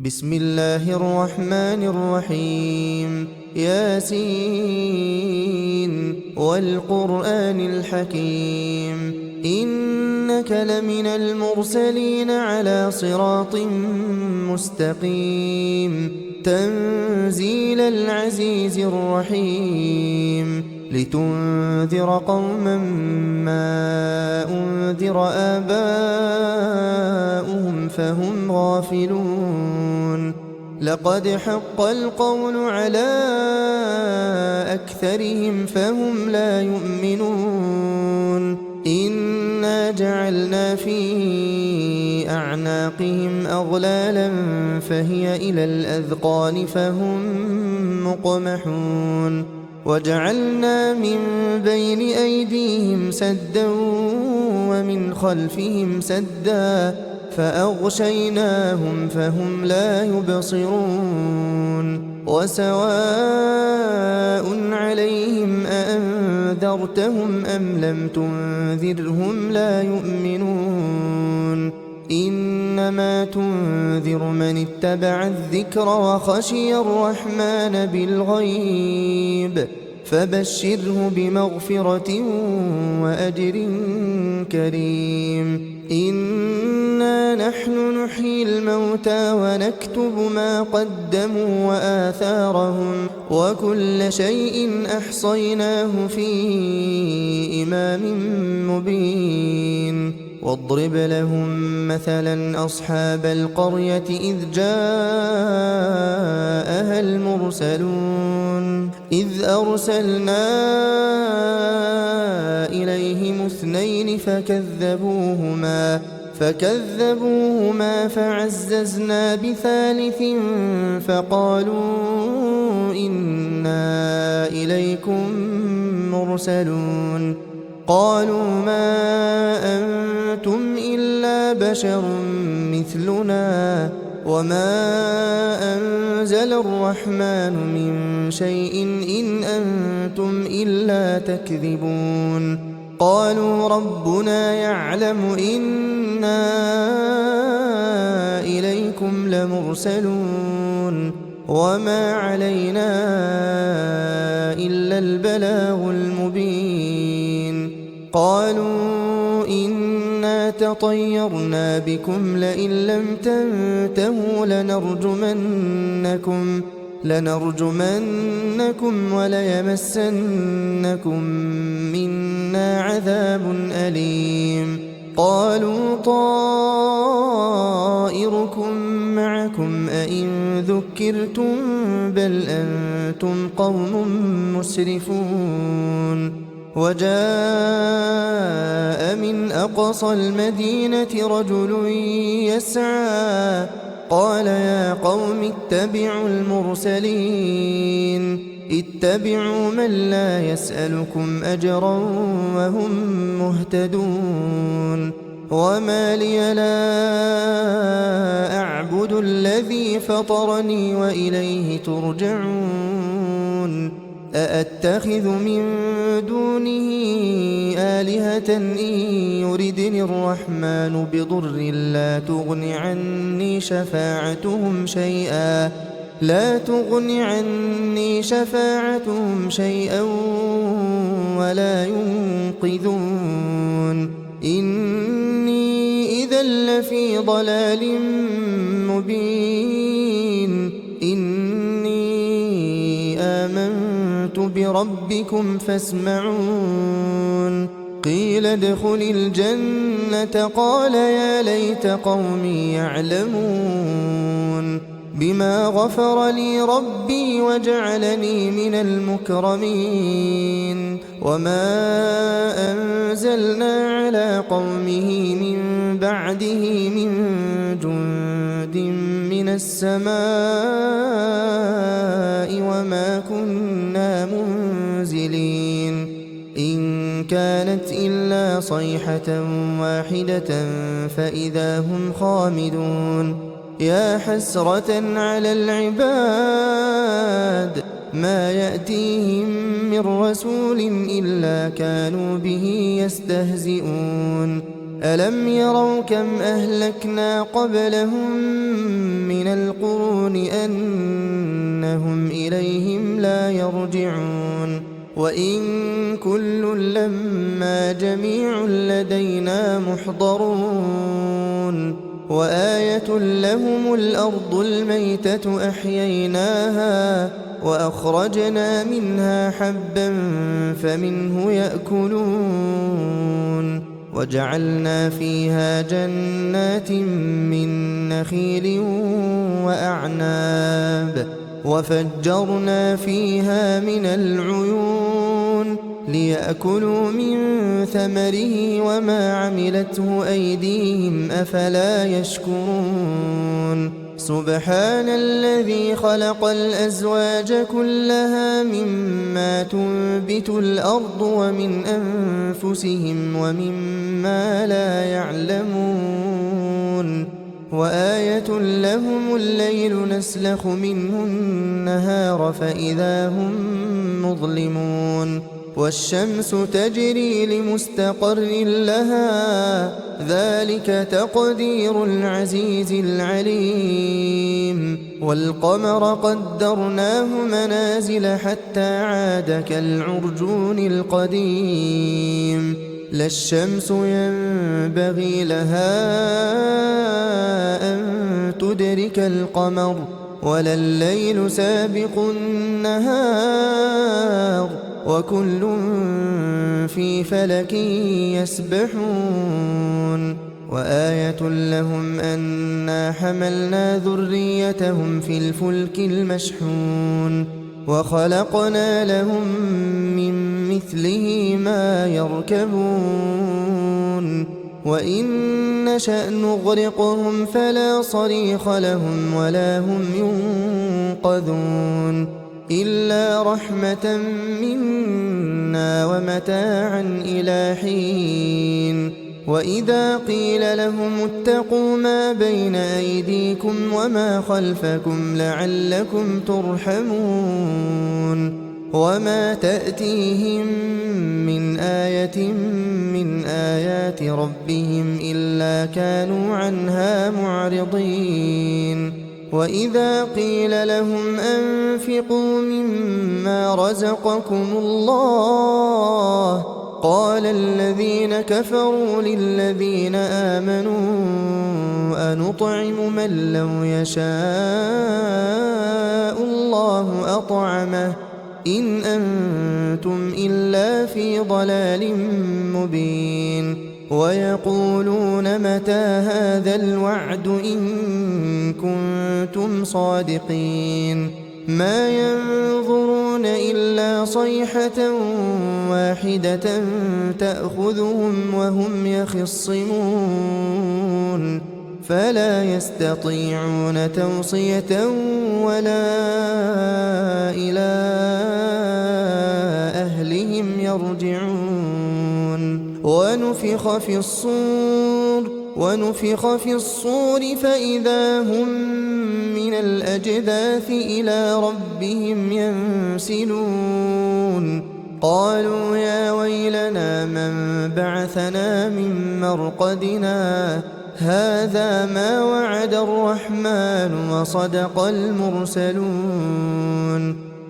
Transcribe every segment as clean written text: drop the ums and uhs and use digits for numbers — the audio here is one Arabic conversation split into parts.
بسم الله الرحمن الرحيم ياسين والقرآن الحكيم إنك لمن المرسلين على صراط مستقيم تنزيل العزيز الرحيم لتنذر قوما ما أنذر آباؤهم فهم غافلون لقد حق القول على أكثرهم فهم لا يؤمنون إنا جعلنا في أعناقهم أغلالا فهي إلى الأذقان فهم مقمحون وجعلنا من بين أيديهم سدا ومن خلفهم سدا فأغشيناهم فهم لا يبصرون وسواء عليهم أأنذرتهم أم لم تنذرهم لا يؤمنون إنما تنذر من اتبع الذكر وخشي الرحمن بالغيب فبشره بمغفرة وأجر كريم إنا نحن نحيي الموتى ونكتب ما قدموا وآثارهم وكل شيء أحصيناه في إمام مبين واضرب لهم مثلا أصحاب القرية إذ جاءها المرسلون إذ أرسلنا إليهم اثنين فكذبوهما فعززنا بثالث فقالوا إنا إليكم مرسلون قالوا ما أنتم إلا بشر مثلنا وما أنزل الرحمن من شيء إن أنتم إلا تكذبون قالوا ربنا يعلم إنا إليكم لمرسلون وما علينا إلا البلاغ المبين قالوا إنا تطيرنا بكم لئن لم تنتهوا لنرجمنكم وليمسنكم منا عذاب أليم قالوا طائركم معكم أئن ذكرتم بل أنتم قوم مسرفون وجاء من أقصى المدينة رجل يسعى قال يا قوم اتبعوا المرسلين اتبعوا من لا يسألكم أجرا وهم مهتدون وما لي لا أعبد الذي فطرني وإليه ترجعون أأتخذ من دونه آلهة إن يردني الرحمن بضر لا تغن عني شفاعتهم شيئا ولا ينقذون إني إذا لفي ضلال مبين إني آمنت بربكم فاسمعون قيل ادخل الجنة قال يا ليت قومي يعلمون بما غفر لي ربي وجعلني من المكرمين وما أنزلنا على قومه من بعده من جند من السماء وما كنا منزلين إن كانت إلا صيحة واحدة فإذا هم خامدون يا حسرة على العباد ما يأتيهم من رسول إلا كانوا به يستهزئون ألم يروا كم أهلكنا قبلهم من القرون أنهم إليهم لا يرجعون وإن كل لما جميع لدينا محضرون وآية لهم الأرض الميتة أحييناها وأخرجنا منها حبا فمنه يأكلون وجعلنا فيها جنات من نخيل وأعناب وفجرنا فيها من العيون ليأكلوا من ثمره وما عملته أيديهم أفلا يشكرون سبحان الذي خلق الأزواج كلها مما تنبت الأرض ومن أنفسهم ومما لا يعلمون وآية لهم الليل نسلخ منه النهار فإذا هم مظلمون والشمس تجري لمستقر لها ذلك تقدير العزيز العليم والقمر قدرناه منازل حتى عاد كالعرجون القديم لا الشمس ينبغي لها أن تدرك القمر ولا الليل سابق النهار وكل في فلك يسبحون وآية لهم أنا حملنا ذريتهم في الفلك المشحون وخلقنا لهم من مثله ما يركبون وإن نشأ نغرقهم فلا صريخ لهم ولا هم ينقذون إلا رحمة منا ومتاعا إلى حين وإذا قيل لهم اتقوا ما بين أيديكم وما خلفكم لعلكم ترحمون وما تأتيهم من آية من آيات ربهم إلا كانوا عنها معرضين وإذا قيل لهم أنفقوا مما رزقكم الله قال الذين كفروا للذين آمنوا أنطعم من لو يشاء الله أطعمه إن أنتم إلا في ضلال مبين ويقولون متى هذا الوعد إن كنتم صادقين ما ينظرون إلا صيحة واحدة تأخذهم وهم يخصمون فلا يستطيعون توصية ولا إلى أهلهم يرجعون ونفخ في الصور فإذا هم من الأجداث إلى ربهم ينسلون قالوا يا ويلنا من بعثنا من مرقدنا هذا ما وعد الرحمن وصدق المرسلون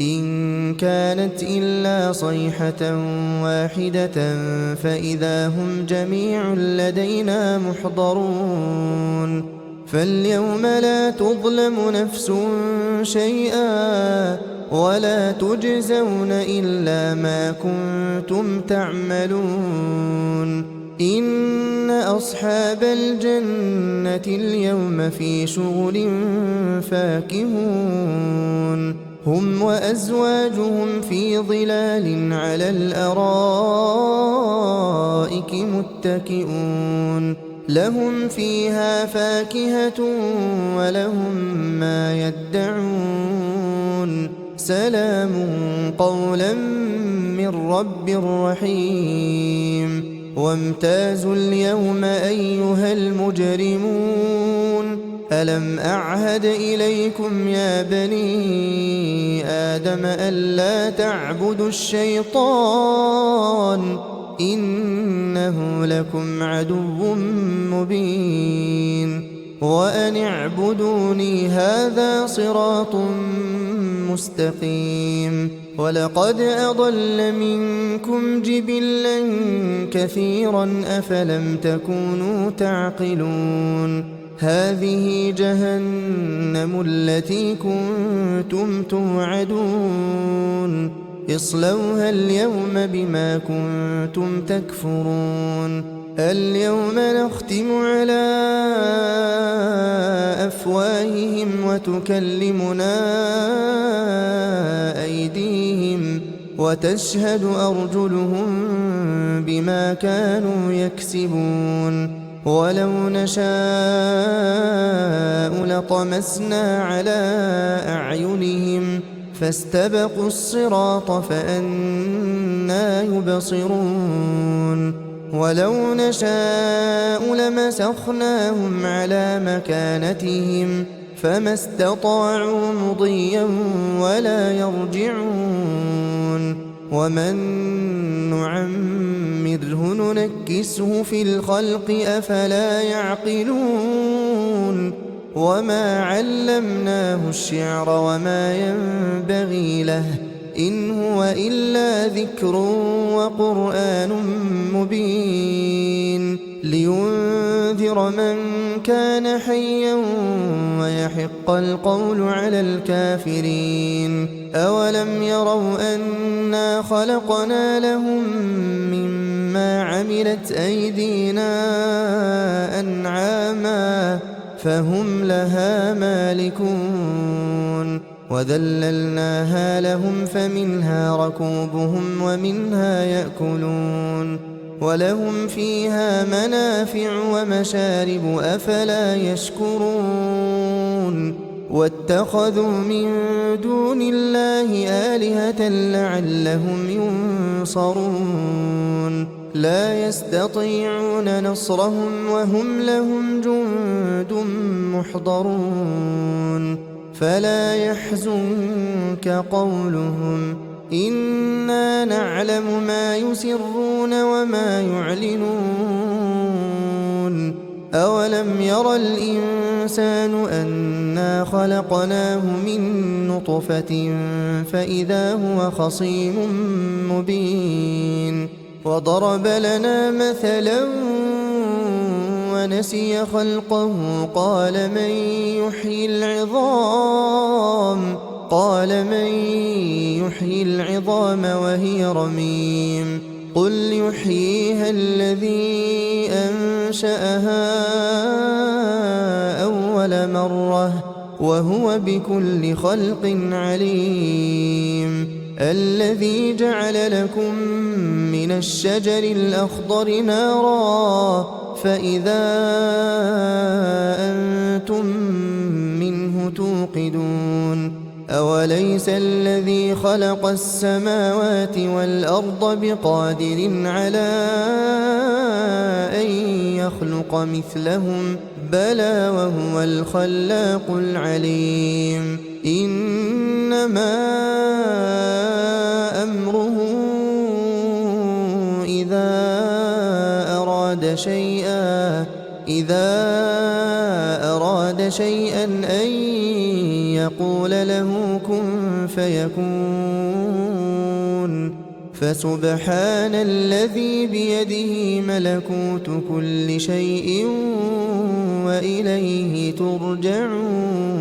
إن كانت إلا صيحة واحدة فإذا هم جميع لدينا محضرون فاليوم لا تظلم نفس شيئا ولا تجزون إلا ما كنتم تعملون إن أصحاب الجنة اليوم في شغل فاكهون هم وأزواجهم في ظلال على الأرائك متكئون لهم فيها فاكهة ولهم ما يدعون سلام قولا من رب رحيم وامتازوا اليوم أيها المجرمون ألم أعهد إليكم يا بني آدم ألا تعبدوا الشيطان إنه لكم عدو مبين وأن اعبدوني هذا صراط مستقيم ولقد أضل منكم جبلا كثيرا أفلم تكونوا تعقلون هذه جهنم التي كنتم توعدون اصلوها اليوم بما كنتم تكفرون اليوم نختم على أفواههم وتكلمنا أيديهم وتشهد أرجلهم بما كانوا يكسبون ولو نشاء لطمسنا على أعينهم فاستبقوا الصراط فأنى يبصرون ولو نشاء لمسخناهم على مكانتهم فما استطاعوا مضيا ولا يرجعون ومن نعمره ننكسه في الخلق أفلا يعقلون وما علمناه الشعر وما ينبغي له إن هو إلا ذكر وقرآن مبين لينذر من كان حيا ويحق القول على الكافرين أولم يروا أنا خلقنا لهم مما عملت أيدينا أنعاما فهم لها مالكون وذللناها لهم فمنها ركوبهم ومنها يأكلون ولهم فيها منافع ومشارب أفلا يشكرون واتخذوا من دون الله آلهة لعلهم ينصرون لا يستطيعون نصرهم وهم لهم جند محضرون فلا يحزنك قولهم إنا نعلم ما يسرون وما يعلنون أولم ير الإنسان أنا خلقناه من نطفة فإذا هو خصيم مبين وضرب لنا مثلا ونسي خلقه قال من يحيي العظام وهي رميم قل يحييها الذي أنشأها أول مرة وهو بكل خلق عليم الذي جعل لكم من الشجر الأخضر نارا فإذا أنتم منه توقدون أوليس الذي خلق السماوات والأرض بقادر على أن يخلق مثلهم بلى وهو الخلاق العليم إنما أمره إذا أراد شيئا أن يقول له كن فيكون فسبحان الذي بيده ملكوت كل شيء وإليه ترجعون